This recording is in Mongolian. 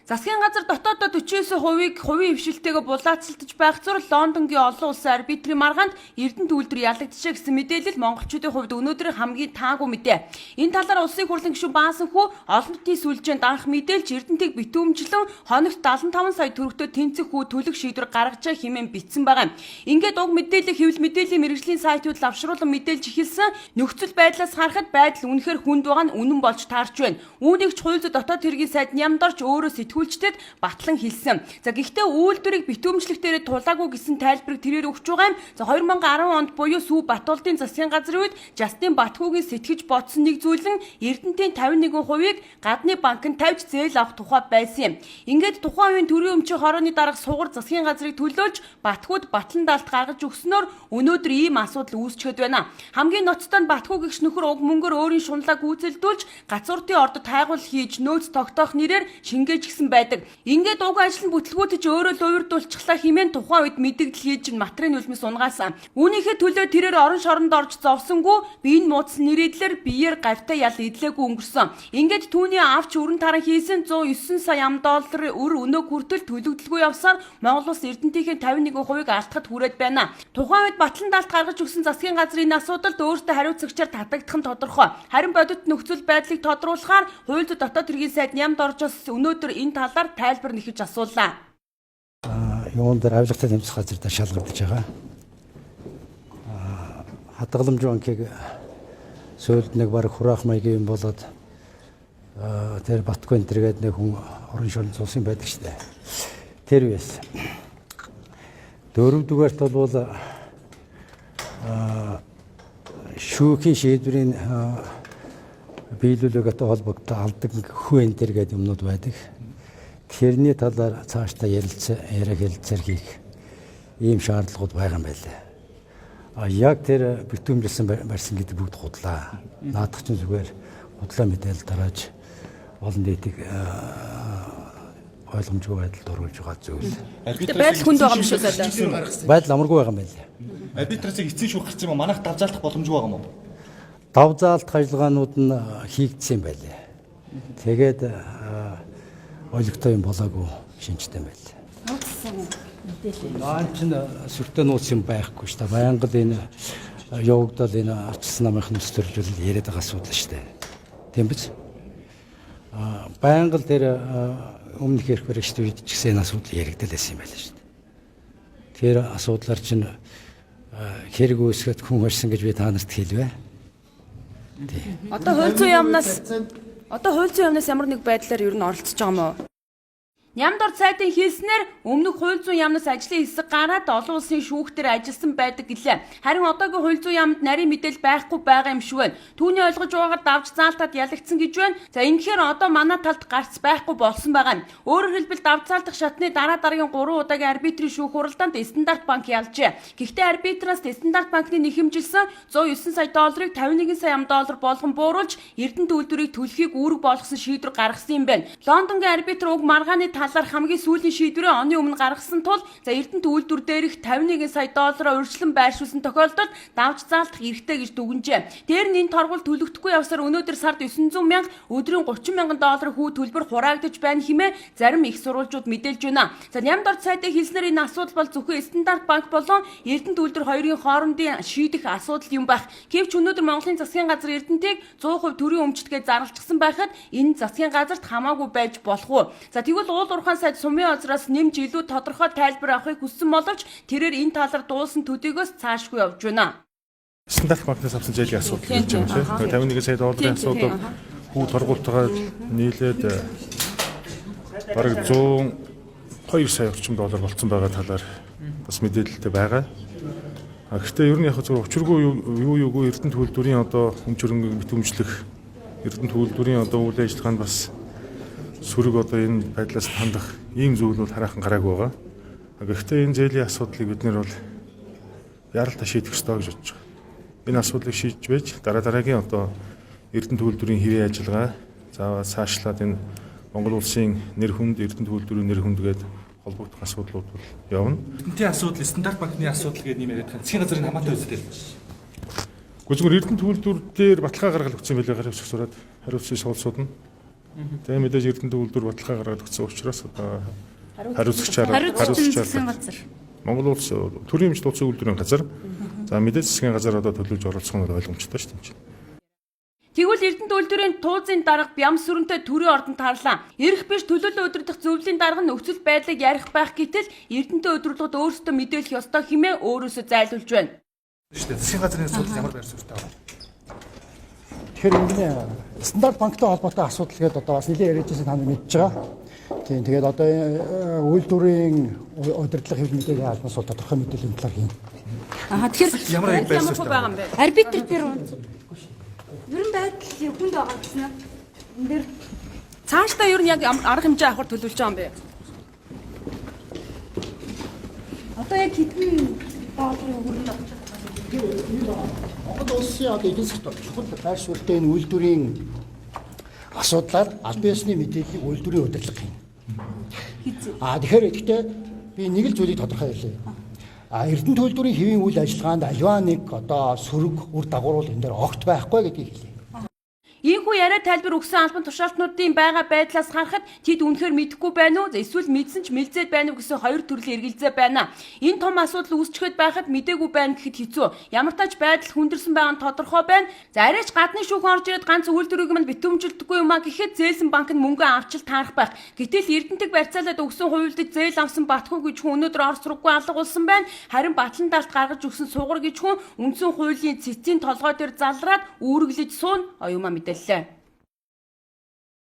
Засгийн газар дотооддоо 49%-ийг хувийн хвшилтэйгээ булаацалтаж байх зур Лондонгийн олон улсын арбитрийн маргаанд Эрдэнэт үйлдвэр ялагдчихэ гэсэн мэдээлэл монголчуудын хувьд өнөөдрийн хамгийн таагүй мэдээ. Энэ талаар улсын хурлын гишүүн Баасанхүү олон нийтийн сүлжээнд анх мэдээлж Эрдэнэтийг битүүмжлэн хоногт 75 сая төгрөгтөө тэнцэх хүү төлөх шийдвэр гаргажээ хэмээн бичсэн байгаа юм. Ингээд уг мэдээлэл хэвлэл мэдээллийн мэргэжлийн сайтууд лавшруулан мэдээлж эхэлсэн нөхцөл байдлаас харахад байдал үнэхээр хүнд байгаа нь үнэн болж таарч байна. Үүнийг ч хууль зүйн дотоод хэргийн сайд Нямдорч өөрөө сэтгүүлчдэд батлан хэлсэн. За гэхдээ үйлдвэрийг битүүмжлэх дээрээ тулаагүй гэсэн тайлбарыг тэрээр өгч байгаа юм. За 2010 онд буюу Сүү Батуулдын засгийн газрын үед Жастин Батхүүгийн сэтгэж бодсон нэг зүйл нь Эрдэнэтийн 51%-ийг гадны банкнд тавьж зээл авах тухай байсан юм. Ингээд тухайн үеийн төрийн өмчийн хорооны дарга сугар засгийн газрыг төлөөлж Батхүүд батлан даалт гаргаж өгснөөр өнөөдөр ийм асуудал үүсчихэд байна. Хамгийн ноцтой нь Батхүү гэгч нөхөр уг мөнгөөр өөрийн шунлаа гүйцэлдүүлж гацууртын ордод хайгуул хийж нөөц тогтоох нэрээр шингээж гисэн байдаг. Ингээд уг ажил нь бүтлгүүтэж өөрөө л уурдуулчихлаа хэмээн тухайн үед мэдээлэл хийж материалын үлмэс унгаасан. Үүнийхээ төлөө тэрээр орон шоронд орж зовсонгүй биеийн муудсан нэрийдлэр биеэр гавьтаа ял идлээгүй өнгөрсөн. Ингээд түүний авч өрн таран хийсэн 109 сая $1 өр өнөө хүртэл төлөгдөлгүй явсаар Монгол улс Эрдэнэтийн 51%-ийг алдахад хүрээд байна. Тухайн үед батлан даалт гаргаж өгсөн засгийн газрын асуудалд өөртөө хариуцагчаар татагдах нь тодорхой. Харин бодит нөхцөл байдлыг тодруулахаар хууль зүйн дотоод хэргийн сайд Нямдорчоос өнөөдөр энэ талаар тайлбар нэхэж асуулаа. Юун дээр авилгатай тэмцэх газар дээр шалгагдаж байгаа. Хадгаламж банкыг сөүлд нэг баг хураах маягийн болоод тэр Батгүй энэ төргээд нэг хүн орон шоронд зулсан байдаг шүү дээ. Тэр байсан. Дөрөвдүгээрт бол шүүхийн шийдвэрийн биелүүлэгтэй холбогдсон алдаг хүү энэ төр гэдэг юмнууд байдаг. Тэрний талаар цаашдаа яриа хэлэлцээр хийх ийм шаардлагууд байгаа юм байлаа. Яг тэр битүүмжилсэн барьсан гэдэг бүгд худлаа. Наадах чинь зүгээр худлаа мэдээлэл тарааж олон нийтийг ойлгомжгүй байдалд оруулж байгаа зүйл. Байдал хүнд байгаа юм шүү дээ. Байдал амаргүй байгаа юм байлаа. Арбитрасыг эцсийн шүүх гарч юм манайх давзаалдах боломжгүй байгаа юм уу? Давзаалдах ажиллагаанууд нь хийгдсэн юм байлаа. Тэгээд ойлгохтой юм болоогүй шинжтэй юм байлаа. Нaan чинь сүртэй нууц юм байхгүй шүү дээ. Байнга л энэ явагдал энэ арчилсан намынх нь төрлөл яриад байгаа асуудал шүү дээ. Тийм биз? Байнга л тэр өмнөх эрх баригчдын үед ч гэсэн асуудал яригдал байсан юм байлаа шүү дээ. Тэр асуудлаар чинь хэрэг үүсгээд хүн хорьсон гэж би та нарт хэлвэ. Одоо хууль зүйн яамнаас ямар нэг байдлаар ер нь оролцож байгаа юм уу? Нямдорч сайтын хэлснээр өмнөх хууль зүйн яамнаас ажлын хэсэг гараад олон улсын шүүхтэр ажилласан байдаг гэлээ. Харин одоогийн хууль зүйн яамд нарийн мэдээлэл байхгүй байгаа юм шиг байна. Түүний ойлгож байгаагаар давж заалтад ялагдсан гэж байна. За ингэхээр одоо манай талд гарц байхгүй болсон байгаа юм. Өөрөөр хэлбэл давж заалтах шатны дараагийн 3 удаагийн арбитрийн шүүх хуралдаанд Стандарт банк ялжээ. Гэхдээ арбитраас Стандарт банкны нэхэмжилсэн $109 сая $51 сая $1 болгон бууруулж Эрдэнэт үйлдвэрийг төлөхийг үүрэг болгосон шийдвэр гаргасан юм байна. Лондонгийн арбитр уг маргааны талаар хамгийн сүүлийн шийдвэрээ оны өмнө гаргасан тул за Эрдэнэт үйлдвэр дээрх $51 сая урьдчилан байршуулсан тохиолдолд давж заалтах эрхтэй гэж дүгнжээ. Тэр нь энэ торгууль төлөгдөхгүй явсаар өнөөдөр сард $900 мянга, өдрийн $30,000 хүү төлбөр хураагдаж байна хэмээн зарим их сурвалжууд мэдээлж байна. За Нямдорч сайтын хэлснээр энэ асуудал бол зөвхөн Стандарт банк болон Эрдэнэт үйлдвэр хоёрын хоорондын шийдэх асуудал юм байх. Гэвч өнөөдөр Монголын засгийн газар Эрдэнэтийг 100% төрийн өмчтгээ зарлчихсан байхад энэ засгийн газарт хамаагүй байж болох уу? За тэгвэл Урхан сайд сумын озроос нэмж илүү тодорхой тайлбар авахыг хүссэн боловч тэрээр энэ талаар дуулсан төдийгөөс цаашгүй явж байна. Стандарт банкнаас авсан зээлийн асуудал гэж юм шиг. $51 сая долларын асуудал хүү торгуултайгаар нийлээд бараг $102 сая орчим доллар болцсон байгаа талаар бас мэдээлэлтэй байгаа. Гэхдээ ер нь яг зөв учиргүй юугүй Эрдэнэт үйлдвэрийн одоо өмч хөрөнгийг битүүмжлэх Эрдэнэт үйлдвэрийн одоо үйл ажиллагаанд бас сүрэг одоо энэ байдлаас хандах ийм зүйл бол хараахан гараагүй байгаа. Гэхдээ энэ зээлийн асуудлыг бид нэр бол яралтай шийдэх ёстой гэж бодож байгаа. Энэ асуудлыг шийдэж байж дараагийн одоо Эрдэнэт үйлдвэрийн хэрийн ажиллагаа цаашлаад энэ Монгол улсын нэр хүнд Эрдэнэт үйлдвэрийн нэр хүндгээд холбогдох асуудлууд бол явна. Эрдэнэтийн асуудал, Стандарт банкны асуудал гэдэг юм яриад байгаа. Засгийн газрын хамаатай үстэй. Зүгээр Эрдэнэт үйлдвэр дээр баталгаа гаргал өгсөн байлаа гарах сураад хариуцсан суулсууд нь Тэгээ мэдээж Эрдэнэт үйлдвэр баталгаа гаргаад өгсөн учраас одоо хариуцагчаар засгийн газар. Монгол улс төрийн эмч тооцоо үйлдвэрийн газар. За мэдээж засгийн газар одоо төлөвлөж оролцох нь ойлгомжтой шүү дээ. Тэгвэл Эрдэнэт үйлдвэрийн туузын дарга бямс сүрэнтэй төрийн ордонд тарлаа. Ирэх биш төлөөлөл удирдах зөвлөлийн дарга нь нөхцөл байдлыг ярих байх гэтэл Эрдэнэт удирдлагууд өөрсдөө мэдээлэх ёстой хэмээн өөрөөсөө зайлуулж байна. шүү дээ. Засгийн газрын асуудал ямар байр суурьтай байна? Тэгэхээр энэ стандарт банктай холбоотой асуудал гэдэг одоо бас нэлээд яриад байсан та нар мэдж байгаа. Тийм тэгээд одоо үйлдвэрийн удирдлага хэв мэдээллийн албаас бол тодорхой мэдээллийн талаар хийн. Тэгэхээр Ямар байр Ямар суурьтай байгаа юм бэ? арбитр дээр ерөн байдал хүнд байгаа гэсэн юм. Энэ дээр Цаашдаа ер нь яг арга хэмжээ авахар төлөвлөж байгаа юм бэ? одоо яг хэдэн долларын хүрээнд авч байгаа. Монгол улсын одоо эдийн засгт чухал байр суурьтай энэ үйлдвэрийн асуудлаар албан ёсны мэдээллийг үйлдвэрийн удирдлага хийн. Тэгэхээр би нэг л зүйлийг тодорхой хэлье. Эрдэнэт үйлдвэрийн хэвийн үйл ажиллагаанд аливаа нэг одоо сөрөг үр дагавар энэ дээр огт байхгүй гэдгийг хэлье. Ийхүү яриа тайлбар өгсөн албан тушаалтнуудын байгаа байдлаас харахад тэд үнэхээр мэдэхгүй байна уу? Эсвэл мэдсэн ч мэлзээд байна уу гэсэн хоёр төрлийн эргэлзээ байна. Энэ том асуудал үүсчихэд байхад мдээгүй байна гэхэд хэцүү. Ямар тач байдал хүндэрсэн байгаа нь тодорхой байна. За арайч гадны шүүхэн орж ирээд ганц үйлдвэрийг мань битүүмжилдэггүй юм а гэхэд зээлсэн банк нь мөнгө авчил таарах байх. Гэтэл Эрдэнэтийг барьцаалаад өгсөн хувьд зээл авсан Батхүү гэж хүн өнөөдөр Орос руугүй алга болсон байна. Харин Батлан далд гаргаж өгсөн Сугар гэж хүн үндсэн хуулийн цэцгийн толгой дээр залраад үүрэглэж суун оюума мэдээллээ.